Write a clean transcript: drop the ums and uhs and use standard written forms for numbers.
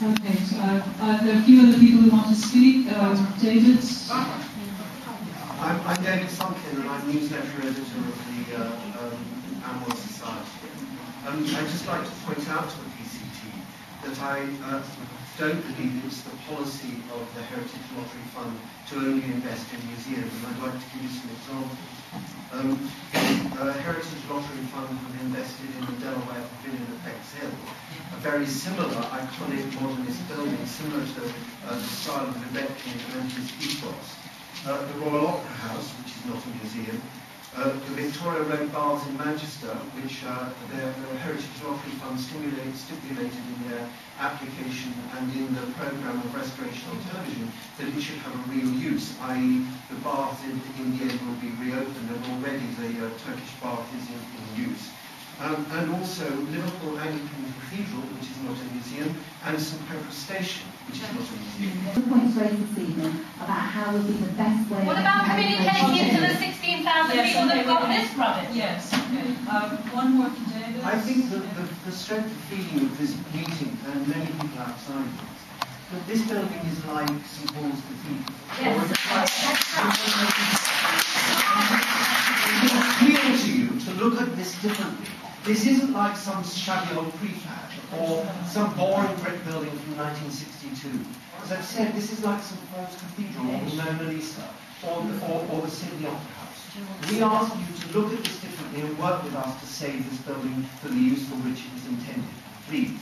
Okay, so there are a few other people who want to speak. David? I'm David Sunkin, and I'm newsletter editor of the Amwell Society. I'd just like to point out to the PCT that I don't believe it's the policy of the Heritage Lottery Fund to only invest in museums, and I'd like to give you some examples. The Heritage Lottery Fund have invested in the Delaware Pavilion at Bexhill, a very similar, iconic modernist building, similar to the style of Lebetkin and his ethos. The Royal Opera House, which is not a museum, the Victoria Road Baths in Manchester, which the Heritage Lottery Fund stipulated in their application and in the programme of restoration on television that it should have a real use, i.e. the baths in the end will be reopened, and already the Turkish bath is in use. And also Liverpool Anglican Cathedral, which is not a museum, and St Pancras Station, which is not a museum. The points raised this evening about how would be the best way. What about communicating to the 16,000 people that have got this rubbish? Yes, okay. One more to David. I think that the strength of feeling of this meeting, and many people outside this, that this building is like St Paul's Cathedral. Yes. It appeal to you to look at this differently. This isn't like some shabby old prefab or some boring brick building from 1962. As I've said, this is like St Paul's Cathedral or the Mona Lisa or the Sydney Opera House. We ask you to look at this differently and work with us to save this building for the use for which it was intended. Please.